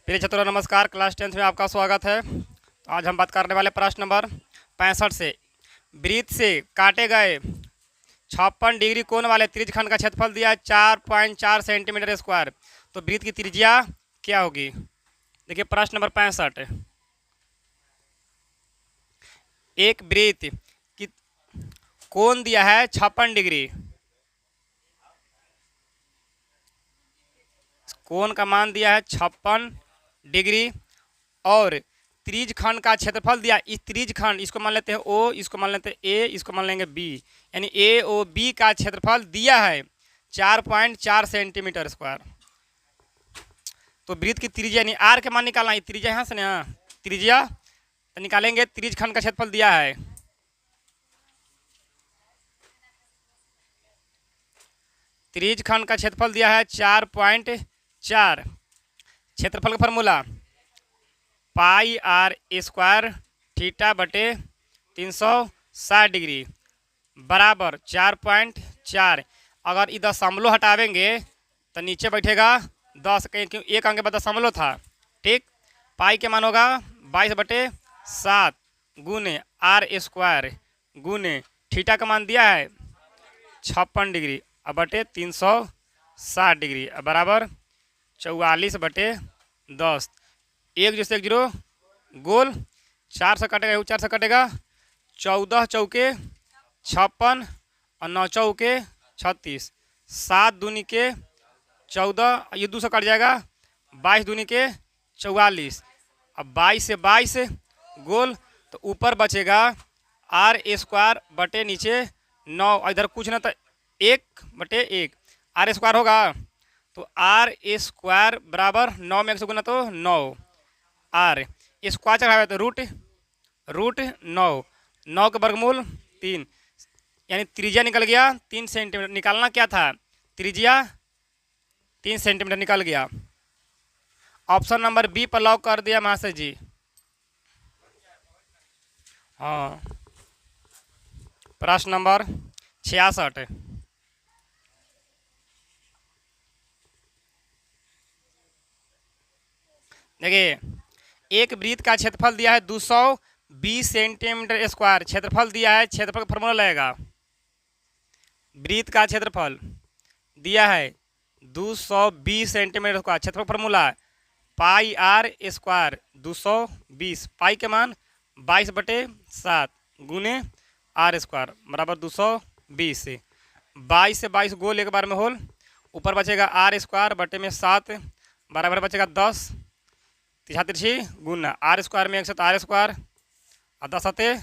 प्रिय छात्रों नमस्कार। क्लास 10th में आपका स्वागत है। तो आज हम बात करने वाले प्रश्न नंबर 65 से। वृत्त से काटे गए 56 डिग्री कोण वाले त्रिज्यखंड का क्षेत्रफल दिया है 4.4 सेंटीमीटर स्क्वायर। तो वृत्त की त्रिज्या क्या होगी? देखिए प्रश्न नंबर 65। एक वृत्त की कोण दिया है 56 डिग्री। कोण का मान दिया है 56 डिग्री और त्रिज्यखंड का क्षेत्रफल दिया। इस त्रिज्यखंड, इसको मान लेते हैं ओ, इसको मान लेते हैं ए, इसको मान लेंगे बी, यानी ए ओ बी का क्षेत्रफल दिया है 4.4 सेंटीमीटर स्क्वायर। तो वृत्त की त्रिज्या यानी आर के मान निकालना है। त्रिज्या यहाँ से ना त्रिज्या तो निकालेंगे। त्रिज्यखंड का क्षेत्रफल दिया है, त्रिज्यखंड का क्षेत्रफल दिया है 4.4। क्षेत्रफल का formula pi are square theta बटे 360 डिग्री बराबर 4.4। अगर ये दशमलव हटावेंगे तो नीचे बैठेगा 10, क्यों एक अंक बाद दशमलव था। ठीक, पाई के मान होगा 22/7 गुने आर स्क्वायर गुने थीटा का मान दिया है 56 डिग्री अब बटे 360 डिग्री बराबर 44/10। एक जैसे 1 0 गोल 4 से कटेगा, 4 से कटेगा, 14 चौके 56 और 9 चौके 36, 7 दूनी के 14, ये 2 से कट जाएगा, 22 दूनी के 44। अब 22 से 22 गोल तो ऊपर बचेगा आर स्क्वायर बटे नीचे 9, इधर कुछ ना तो 1/1 आर स्क्वायर होगा। तो आर स्क्वायर बराबर 9 में 1 से गुना तो 9, आर स्क्वायर चढ़ावे तो रूट 9 के वर्गमूल 3, यानी त्रिज्या निकल गया 3 सेंटीमीटर। निकालना क्या था? त्रिज्या 3 सेंटीमीटर निकल गया। ऑप्शन नंबर बी पर लॉक कर दिया महाशय जी। हाँ, प्रश्न नंबर 66। देखिए एक वृत्त का क्षेत्रफल दिया है 220 सेंटीमीटर स्क्वायर। क्षेत्रफल दिया है, क्षेत्रफल का फॉर्मूला लगेगा। वृत्त का क्षेत्रफल दिया है 220 सेंटीमीटर स्क्वायर। क्षेत्रफल फॉर्मूला पाई आर स्क्वायर 220, पाई के मान 22/7 गुने आर स्क्वायर बराबर 220। 22 से 22 गोल एक बार में होल, ऊपर बचेगा आर स्क्वायर बटे में 7 बराबर बचेगा 10, तिरछी गुना आर स्क्वायर में 1 से आर स्क्वायर और 10 सते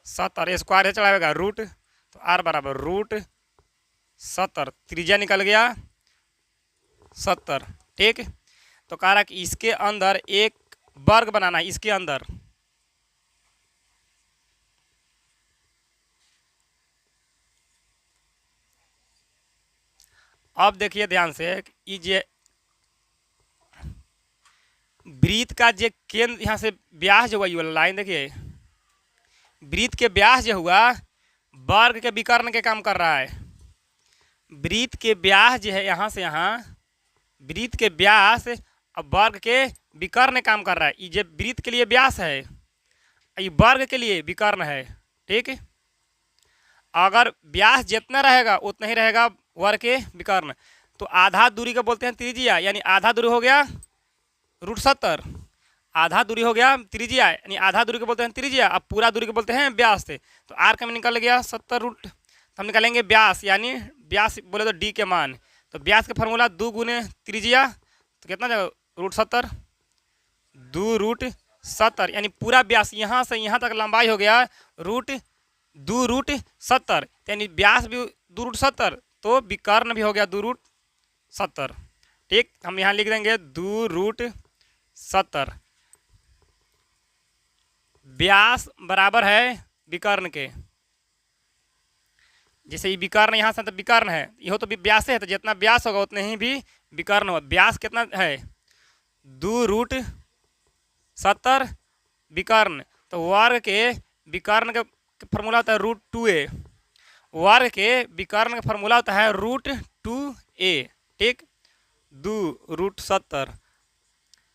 70, स्क्वायर है चढ़ावेगा रूट, तो आर बराबर रूट 70। त्रिज्या निकल गया 70। ठीक, तो कह रहा कि इसके अंदर एक वर्ग बनाना है। इसके अंदर अब देखिए ध्यान से, ये वृत्त का जो केंद्र यहाँ से व्यास जो हुआ, ये वाला लाइन देखिए, वृत्त के व्यास जो हुआ वर्ग के विकर्ण के काम कर रहा है। वृत्त के व्यास जो है यहाँ से यहाँ, वृत्त के व्यास अब वर्ग के विकर्ण काम कर रहा है। ये जो वृत्त के लिए व्यास है, ये वर्ग के लिए विकर्ण है। ठीक, अगर व्यास जितना रहेगा उतना ही रहेगा वर्ग के विकर्ण। तो आधा दूरी का बोलते हैं त्रिज्या, यानी आधा दूरी हो गया √70, आधा दूरी हो गया त्रिज्या, यानी आधा दूरी को बोलते हैं त्रिज्या। अब पूरा दूरी को बोलते हैं व्यास से। तो आर का निकल गया 70 रूट, तो हम निकालेंगे व्यास, यानी व्यास बोले तो डी के मान। तो व्यास का फॉर्मूला 2 गुने त्रिज्या, तो कितना जाएगा √70, 2√70, यानी पूरा व्यास यहाँ से यहाँ तक लंबाई हो गया √2√70, यानी व्यास भी 2√70, तो विकर्ण भी हो गया 2√70। ठीक, हम यहाँ लिख देंगे 2√70। व्यास बराबर है विकर्ण के। जैसे ये विकर्ण यहाँ से तो विकर्ण है, ये हो तो व्यास है, तो जितना व्यास होगा उतने ही भी विकर्ण होगा। व्यास कितना है 2√70 विकर्ण, तो वर्ग के विकर्ण का फॉर्मूला होता है √2a, वर्ग के विकर्ण का फॉर्मूला होता है √2a। ठीक, 2√70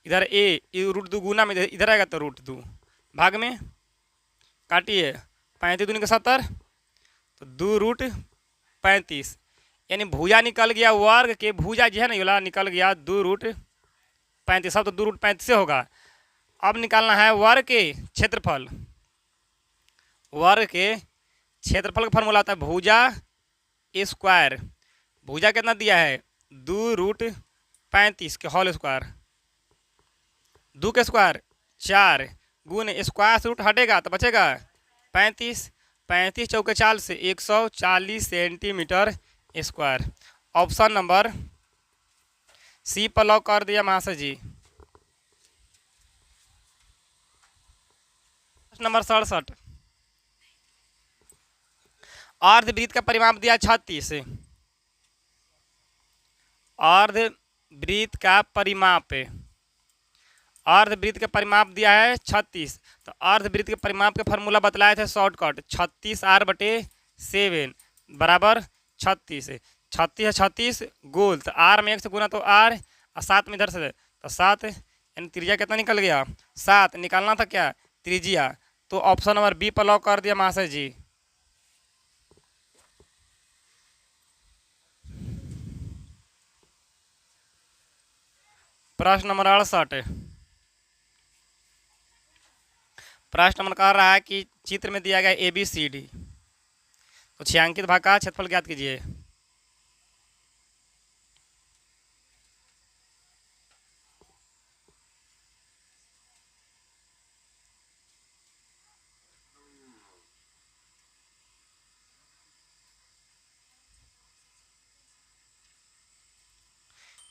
इधर ए रूट 2 गुना में इधर आएगा तो रूट 2 भाग में काटिए 35 दूनी का 70 तो 2 रूट 35 यानी भुजा निकल गया वर्ग के भुजा जो है ना ये वाला निकल गया 2 रूट 35 सब तो 2 रूट 35 से होगा। अब निकालना है वर्ग के क्षेत्रफल। वर्ग के क्षेत्रफल का फॉर्मूला आता है भुजा स्क्वायर। भुजा कितना दिया है 2 रूट 35 के होल स्क्वायर 2 के स्क्वायर 4 गुण स्क्वायर से रूट हटेगा तो बचेगा 35 35 चौके 4 से 140 centimetre square. Option number C पर लॉक कर दिया महाशय जी। नंबर 67 अर्धवृत्त का परिमाप दिया 36। अर्धवृत्त का परिमाप अर्धवृत्त का परिमाप दिया है 36। तो अर्धवृत्त के परिमाप के फार्मूला बतलाए थे शॉर्टकट 36r/7 बराबर 36। 36 है 36 गोल तो r में 1 से गुना तो r और 7 में इधर से तो 7 यानी त्रिज्या कितना निकल गया 7 निकालना था क्या त्रिज्या। तो ऑप्शन नंबर बी पर लॉक कर दिया महाशय जी। प्रश्न नंबर 68 प्रश्न नंबर कह रहा है कि चित्र में दिया गया ABCD तो छायांकित भाग का क्षेत्रफल ज्ञात कीजिए।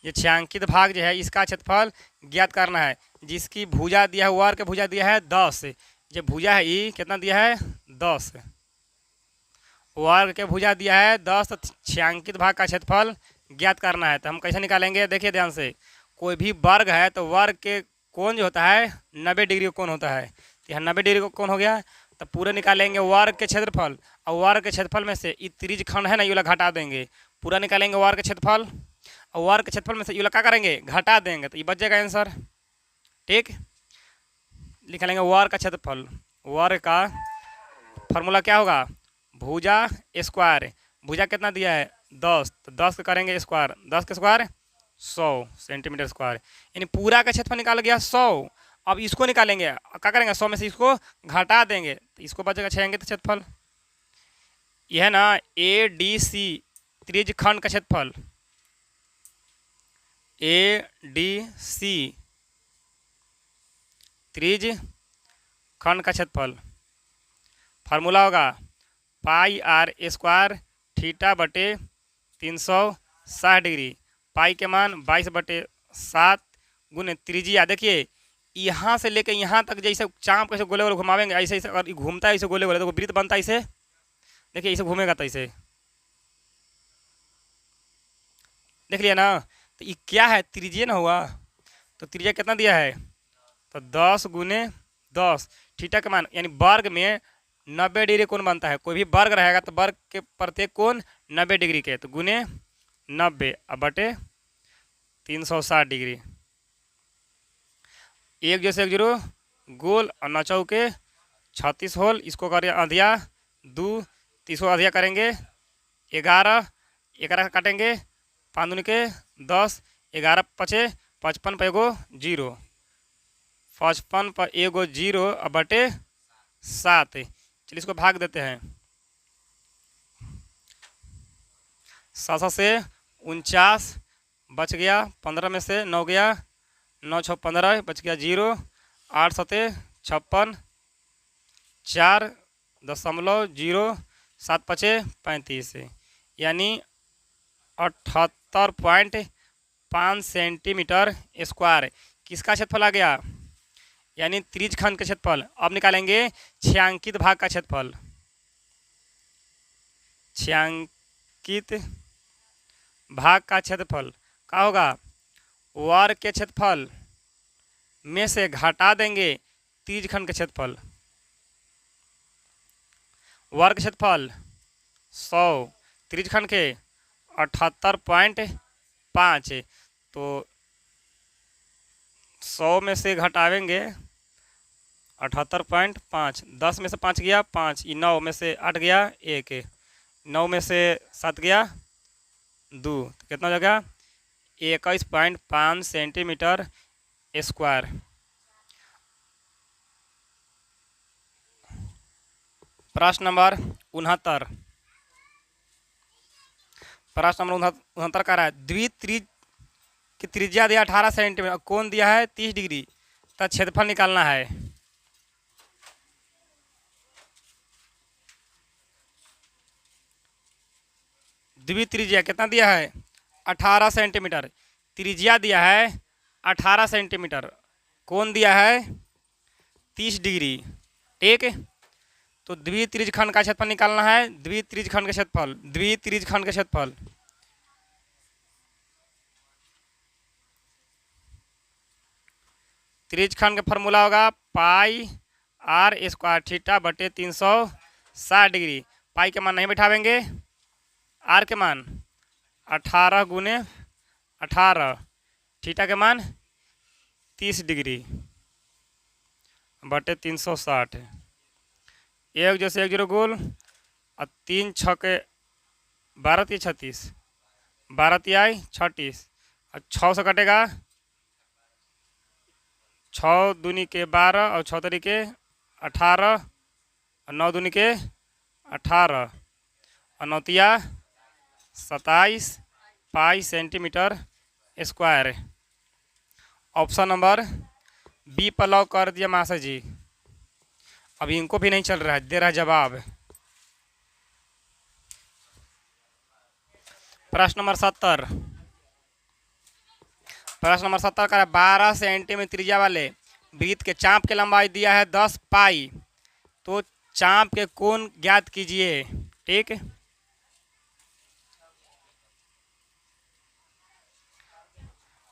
ये छायांकित भाग जो है इसका क्षेत्रफल ज्ञात करना है। जिसकी भुजा दिया है वर्ग के भुजा दिया है 10। ये भुजा है ई कितना दिया है 10 वर्ग के भुजा दिया है 10 तो छायांकित भाग का क्षेत्रफल ज्ञात करना है। तो हम कैसे निकालेंगे देखिए ध्यान से। कोई भी वर्ग है तो वर्ग के कोण जो होता है 90 डिग्री का कोण होता है। तो यहाँ 90 डिग्री का कोण हो गया तो पूरे निकालेंगे वर्ग के क्षेत्रफल और वर्ग के क्षेत्रफल में से त्रिज्य खंड है ना ये घटा देंगे। पूरा निकालेंगे वर्ग के क्षेत्रफल और वर्ग के क्षेत्रफल में से ये क्या करेंगे घटा देंगे तो ये बच जाएगा आंसर। ठीक लिख लेंगे वर्ग का क्षेत्रफल। वर्ग का फार्मूला क्या होगा भुजा स्क्वायर। भुजा कितना दिया है 10 तो 10 का करेंगे स्क्वायर 10 के स्क्वायर 100 सेंटीमीटर स्क्वायर यानी पूरा का क्षेत्रफल निकाल गया 100। अब इसको निकालेंगे क्या करेंगे 100 में से इसको घटा देंगे तो इसको बचेगा छायांकित क्षेत्रफल। यह है ना ADC त्रिज्य खंड का क्षेत्रफल ADC त्रिज्य खंड का क्षेत्रफल फार्मूला होगा पाई r स्क्वायर थीटा बटे 360 डिग्री। पाई के मान 22/7 गुने त्रिज्या। देखिए यहाँ से लेकर यहाँ तक जैसे चाँप कैसे गोले गोले घुमावेंगे ऐसे ऐसे अगर घूमता है ऐसे गोले गोले तो वृत्त बनता है इसे। देखिए इसे घूमेगा तो इसे देख लिया ना। तो ये क्या है त्रिज्या ना हुआ तो त्रिज्या कितना दिया है तो 10 गुने 10 थीटा का मान यानी वर्ग में 90 डिग्री कोण बनता है। कोई भी वर्ग रहेगा तो वर्ग के प्रत्येक कोण 90 डिग्री के तो गुने 90 अब बटे 360 डिग्री। एक जैसे एक जीरो गोल और 9 चौके 36 होल। इसको करें अधिया 2 तीसो अधिया करेंगे 11 11 काटेंगे 5 दूनी के 10 11 पचे 55 पर एगो 0 55 पर एगो 0 अब बटे 7। चलिए इसको भाग देते हैं 7 से 49 बच गया 15 में से 9 गया 9 6 15 बच गया 0 8 7 56 4.0 7 5 35 यानी 78.5 सेंटीमीटर स्क्वायर किसका क्षेत्रफल आ गया यानी त्रिज्य खंड का क्षेत्रफल। अब निकालेंगे छायांकित भाग का क्षेत्रफल। छायांकित भाग का क्षेत्रफल क्या होगा वर्ग के क्षेत्रफल में से घटा देंगे त्रिज्य खंड का क्षेत्रफल। वर्ग क्षेत्रफल 100 त्रिज्य खंड के 78.5 तो 100 में से घटावेंगे 78.5, 10 में से 5 गया 5, 9 में से 8 गया 1, 9 में से 7 गया 2, तो कितना हो जाएगा 21.5 सेंटीमीटर स्क्वायर। प्रश्न नंबर 69, प्रश्न नंबर 69 का रहा है द्वित्रिज की त्रिज्या दिया 18 सेंटीमीटर, कोण दिया है 30 डिग्री, तथा क्षेत्रफल निकालना है। द्वित्रिज्या कितना दिया है 18 सेंटीमीटर, त्रिज्या दिया है 18 सेंटीमीटर, कोण दिया है 30 डिग्री, ठीक। तो द्वित्रिज खंड का क्षेत्रफल निकालना है। द्वित्रिज खंड का क्षेत्रफल, द्वित्रिज खंड का क्षेत्रफल त्रिज खंड का फॉर्मूला होगा पाई आर स्क्वायर थीटा बटे 360 डिग्री। पाई के मान नहीं बैठावेंगे, आर के मान 18 गुने 18, थीटा के मान 30 डिग्री बटे 360, एक जैसे 1 0 गोल और 3 6 12 3 36, 12 तिहाई 36 और 6 से कटेगा 6 दूनी के 12 और 6 तरी के 18 और 9 दूनी के 18 और 9 तिया 27 pi centimetre square. Option number B पर लॉक कर दिया मास्टर जी। अभी इनको भी नहीं चल रहा है, दे रहा है जवाब। प्रश्न नंबर 70, प्रश्न नंबर 70 का 12 सेंटीमीटर त्रिज्या वाले वृत्त के चाप की लंबाई दिया है 10 पाई, तो चाप के कोण ज्ञात कीजिए, ठीक।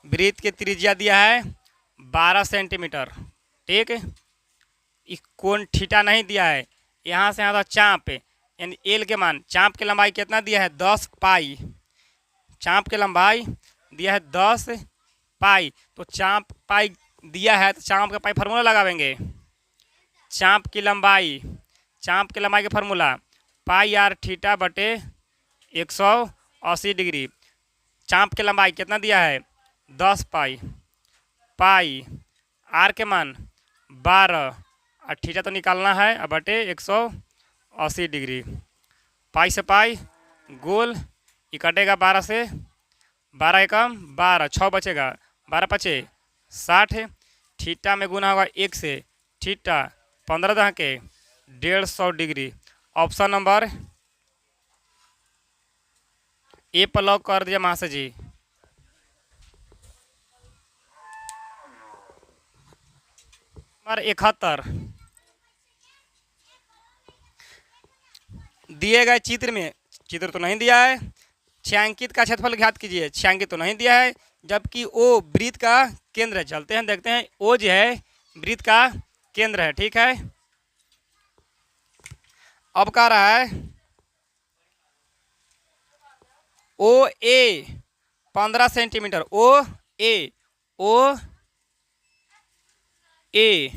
वृत्त की त्रिज्या दिया है 12 सेंटीमीटर, ठीक। इस कोण थीटा नहीं दिया है, यहाँ से यहाँ चाप यानी एल के मान, चाप की लंबाई कितना दिया है 10 पाई, चाप की लंबाई दिया है 10 पाई, तो चाप पाई दिया है तो चाप का पाई फार्मूला लगावेंगे। चाप की लंबाई, चाप की लंबाई का फार्मूला पाई आर थीटा बटे 180 डिग्री। चाप की लंबाई कितना दिया है 10 पाई, पाई आर के मान 12 और थीटा तो निकालना है, अब बटे 180 डिग्री। पाई से पाई गोल ये कटेगा 12 से, 12 एकम 12, 6 बचेगा, 12 पचे 60, थीटा में गुना होगा 1 से, थीटा 15 दह के 150 डिग्री। ऑप्शन नंबर ए पर लॉक कर दिया मास्टर जी। नंबर 71, दिए गए चित्र में, चित्र तो नहीं दिया है, छायांकित का क्षेत्रफल ज्ञात कीजिए, छायांकित तो नहीं दिया है, जबकि ओ वृत्त का केंद्र है। चलते हैं देखते हैं, ओ जो है वृत्त का केंद्र है, ठीक है। अब कह रहा है ओ ए 15 सेंटीमीटर, ओ ए, ओ ए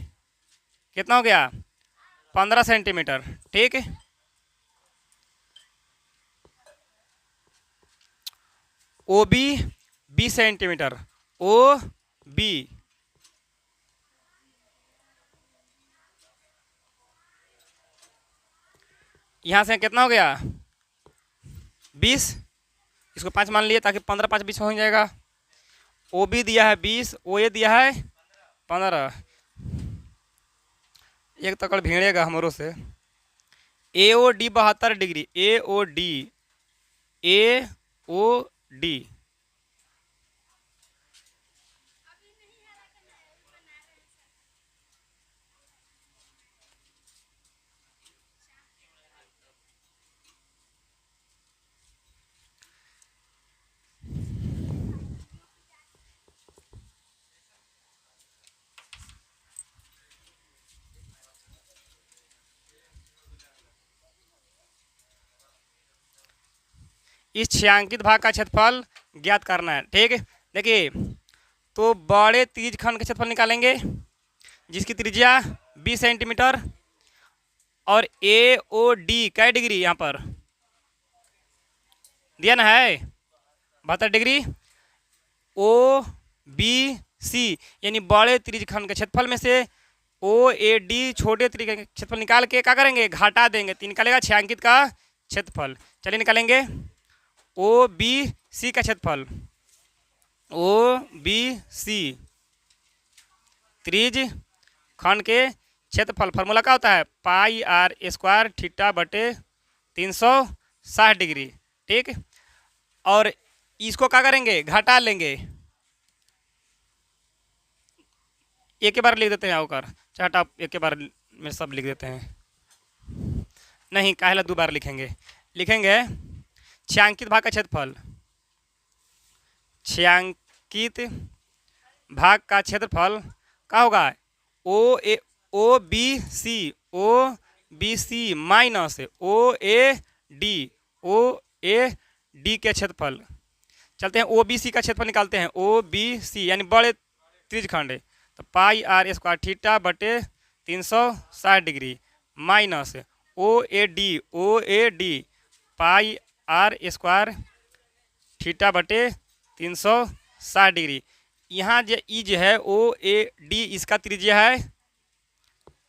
कितना हो गया 15 सेंटीमीटर, ठीक है। O B 20 centimetre, O B यहाँ से कितना हो गया 20, इसको 5 मान लिए ताकि 15 5 20 हो जाएगा। ओ बी दिया है 20, ओ ए दिया है 15, एक तकड़ भीड़ेगा हमरों से। ए ओ डी 72 डिग्री, ए ओ डी, ए ओ डी इस छायांकित भाग का क्षेत्रफल ज्ञात करना है, ठीक है। देखिए तो बड़े त्रिज्य खंड का क्षेत्रफल निकालेंगे जिसकी त्रिज्या 20 सेंटीमीटर और ए ओ डी क्या डिग्री यहाँ पर दिया ना है 72 डिग्री। ओ बी सी यानी बड़े त्रिज्य खंड के क्षेत्रफल में से ओ ए डी छोटे त्रिज्य का क्षेत्रफल निकाल के क्या करेंगे घाटा देंगे तो निकालेगा छायांकित का क्षेत्रफल। चलिए निकालेंगे ओ बी सी का क्षेत्रफल। ओ बी सी त्रिज्य खंड के क्षेत्रफल फार्मूला क्या होता है पाई आर स्क्वायर थीटा बटे 360 डिग्री। ठीक, और इसको क्या करेंगे घटा लेंगे। एक के बार लिख देते हैं होकर चार्ट आप एक के बार में सब लिख देते हैं नहीं काहेला 2 बार लिखेंगे छायांकित भाग का क्षेत्रफल। छायांकित भाग का क्षेत्रफल क्या होगा O B C minus O A D के क्षेत्रफल। चलते हैं ओ बी सी का क्षेत्रफल निकालते हैं। ओ बी सी यानी बड़े त्रिज्य खंड तो पाई आर स्क्वायर थीटा बटे 360 degree minus O A D pi are square theta बटे 360 डिग्री। यहाँ जो ई जो है ओ ए डी इसका त्रिज्या है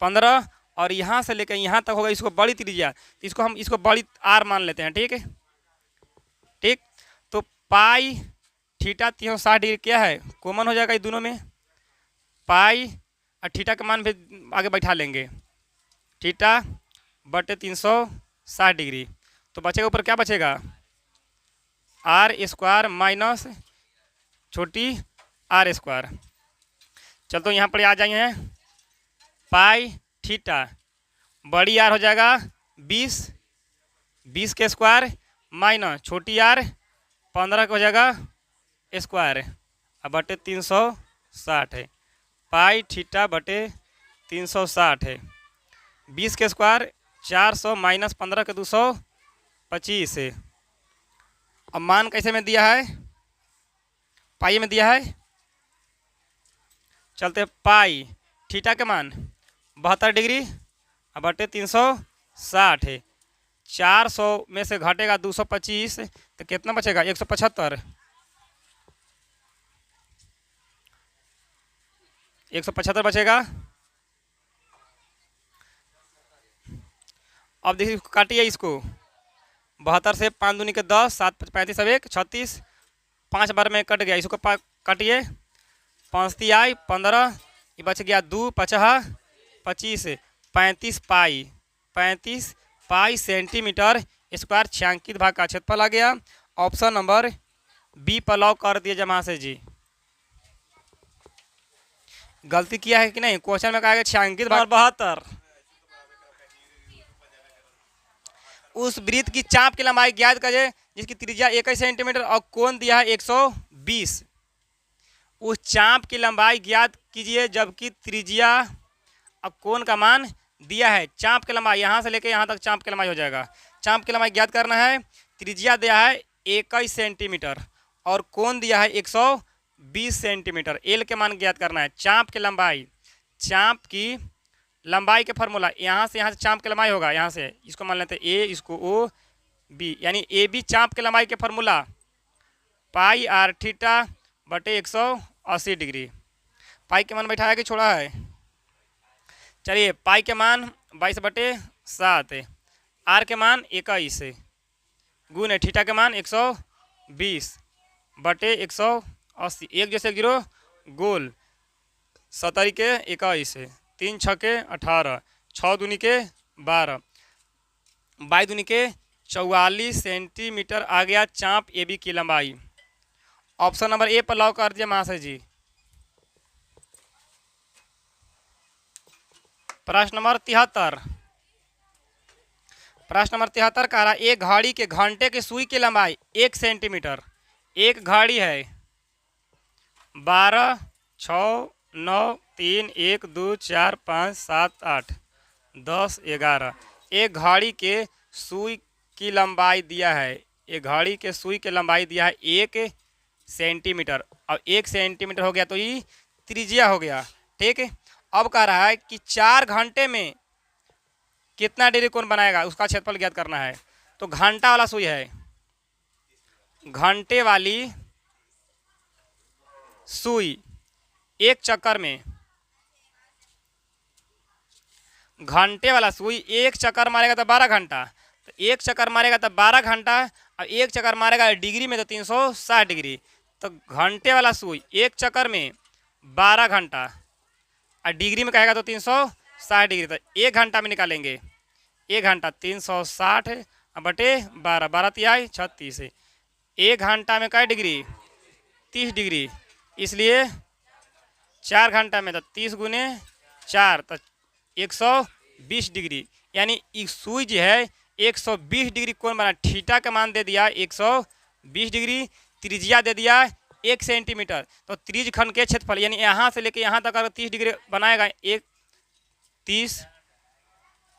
15 और यहाँ से लेकर यहाँ तक होगा इसको बड़ी त्रिज्या तो इसको हम इसको बड़ी आर मान लेते हैं। ठीक है, ठीक, तो पाई थीटा 360 डिग्री क्या है कॉमन हो जाएगा इस दोनों में पाई और थीटा का मान भी आगे बैठा लेंगे थीटा बटे 360 डिग्री तो बचेगा ऊपर क्या बचेगा आर स्क्वायर माइनस छोटी आर स्क्वायर। चल तो यहाँ पर आ जाएंगे हैं पाई थीटा बड़ी आर हो जाएगा 20 के स्क्वायर माइनस छोटी आर 15 का हो जाएगा स्क्वायर अब बटे 360 है पाई थीटा बटे 360 है 20 के स्क्वायर 400 माइनस 15 के 225 है। अब मान कैसे में दिया है पाई में दिया है। चलते पाई थीटा के मान 72 डिग्री अब बटे 360 है 400 में से घटेगा 225 तो कितना बचेगा 175 बचेगा। अब देखिए काटिए इसको 72 से 5 दूनी के 10 7 35 अब 1 36 5 बार में कट गया इसको काटिए 5 आई 15 ये बच गया 2 50 25 35 पाई सेंटीमीटर स्क्वायर छायांकित भाग का क्षेत्रफल आ गया। ऑप्शन नंबर बी पर लॉक कर दिए जमा से जी। गलती किया है कि नहीं क्वेश्चन में कहा गया छायांकित भाग 72 उस वृत्त की चाप की लंबाई ज्ञात करें जिसकी त्रिज्या 21 सेंटीमीटर और कोण दिया है 120। उस चाप की लंबाई ज्ञात कीजिए जबकि त्रिज्या अब कोण का मान दिया है। चाप की लंबाई यहाँ से लेकर यहाँ तक चाप की लंबाई हो जाएगा। चाप की लंबाई ज्ञात करना है त्रिज्या दिया है 21 सेंटीमीटर और कोण दिया है 120 सेंटीमीटर। एल के मान ज्ञात करना है। चाप की लंबाई के फार्मूला यहाँ से चाप की लंबाई होगा यहाँ से इसको मान लेते हैं ए इसको ओ बी यानी ए बी चाप की लंबाई के फार्मूला पाई आर थीटा बटे 180 डिग्री। पाई के मान बैठाया कि छोड़ा है। चलिए पाई के मान 22/7 आर के मान 21 गुण है थीटा के मान 120 बटे 180 एक जैसे गिरो गोल 70 के 21 3 6 के 18 6 दूनी के 12 22 दूनी के 44 सेंटीमीटर आ गया चाप ए बी की लंबाई। ऑप्शन नंबर ए पर लॉक कर दिया महाशय जी। प्रश्न नंबर 73 कह रहा एक घड़ी के घंटे की सुई की लंबाई 1 सेंटीमीटर। एक घड़ी है 12 6 9 3 1 2 4 5 7 8 10 11। एक घड़ी के सुई की लंबाई दिया है। एक घड़ी के सुई की लंबाई दिया है 1 सेंटीमीटर। अब 1 सेंटीमीटर हो गया तो ये त्रिज्या हो गया। ठीक है, अब कह रहा है कि 4 घंटे में कितना डिग्री कोण बनाएगा, उसका क्षेत्रफल ज्ञात करना है। तो घंटा वाला सुई है, घंटे वाली सुई एक चक्कर में, घंटे वाला सुई एक चक्कर मारेगा तो 12 घंटा, तो एक चक्कर मारेगा तो 12 घंटा, और एक चक्कर मारेगा डिग्री में तो 360 डिग्री। तो घंटे वाला सुई एक चक्कर में 12 घंटा और डिग्री में कहेगा तो 360 डिग्री। तो 1 घंटा में निकालेंगे, 1 घंटा 360 बटे 12, 12 तिहाई 36। 1 घंटा में क्या डिग्री, 30 डिग्री, इसलिए 4 घंटा में तो 30 गुने 4 तो 120 डिग्री। यानी एक सुई जो है 120 डिग्री कोण बना। थीटा का मान दे दिया 120 डिग्री, त्रिज्या दे दिया 1 सेंटीमीटर। तो त्रिज खंड के क्षेत्रफल यानी यहाँ से लेके यहाँ तक अगर 30 डिग्री बनाएगा, 1 30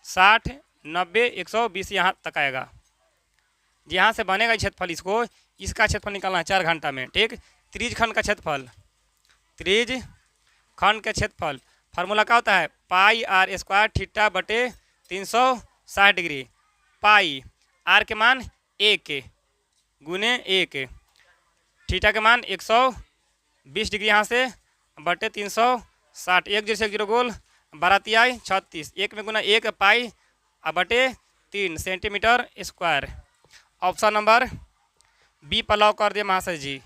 60 90 120 यहाँ तक आएगा। यहाँ से बनेगा क्षेत्रफल, इसको इसका क्षेत्रफल निकालना है 4 घंटा में। ठीक, त्रिज खंड का क्षेत्रफल, त्रिज खंड का क्षेत्रफल फार्मूला क्या होता है, पाई आर स्क्वायर थीटा बटे 360 डिग्री। पाई आर के मान 1 गुने 1, थीटा के मान 120 डिग्री यहाँ से बटे 360, 1 जैसे 0 गोल 12 तिहाई 36, 1 में गुना 1 पाई बटे 3 centimetre square. Option number B पर लॉक कर दिए महाशय जी।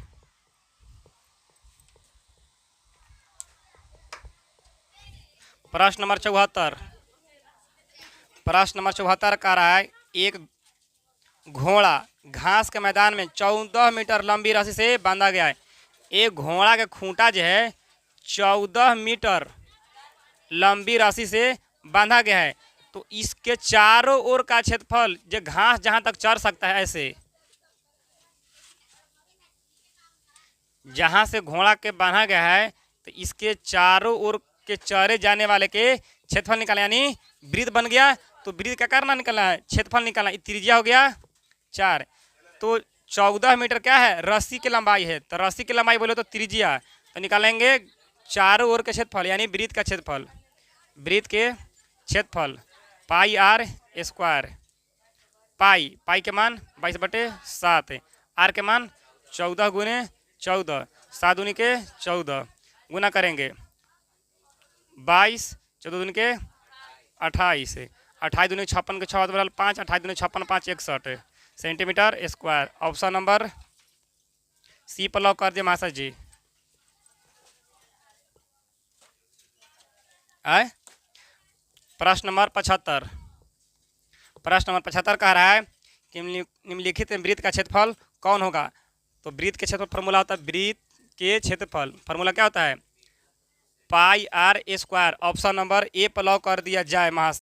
प्रश्न नंबर 74, प्रश्न नंबर 74 कह रहा है एक घोड़ा घास के मैदान में 14 मीटर लंबी रस्सी से बांधा गया है। एक घोड़ा का खूंटा जो है 14 मीटर लंबी रस्सी से बांधा गया है। तो इसके चारों ओर का क्षेत्रफल, जो घास जहां तक चर सकता है, ऐसे जहां से घोड़ा के बांधा गया है, तो इसके चारों ओर के चरे जाने वाले के क्षेत्रफल निकालना, यानी वृत्त बन गया। तो वृत्त का करना निकालना है, क्षेत्रफल निकालना। त्रिज्या हो गया 4, तो 14 मीटर क्या है, रस्सी की लंबाई है। तो रस्सी की लंबाई बोले तो त्रिज्या, तो निकालेंगे चारों ओर के क्षेत्रफल यानी वृत्त का क्षेत्रफल। वृत्त के क्षेत्रफल पाई आर स्क्वायर, पाई के मान 22 बटे 7, आर के मान 14 गुने 14, 7 दूनी के 14, गुना करेंगे 22, 14 दूनी के 28, 28 दूनी 56 के 6 बराबर 5, 28 दूनी 56 5 61 centimetre square. Option number C पर लॉक कर दिए महाशय जी। आए प्रश्न नंबर 75, प्रश्न नंबर 75 कह रहा है कि निम्नलिखित वृत्त का क्षेत्रफल कौन होगा। तो वृत्त के क्षेत्रफल फार्मूला होता है, वृत्त के क्षेत्रफल फार्मूला क्या होता है, pi are square. Option number A पर लॉक कर दिया जाए महाशय।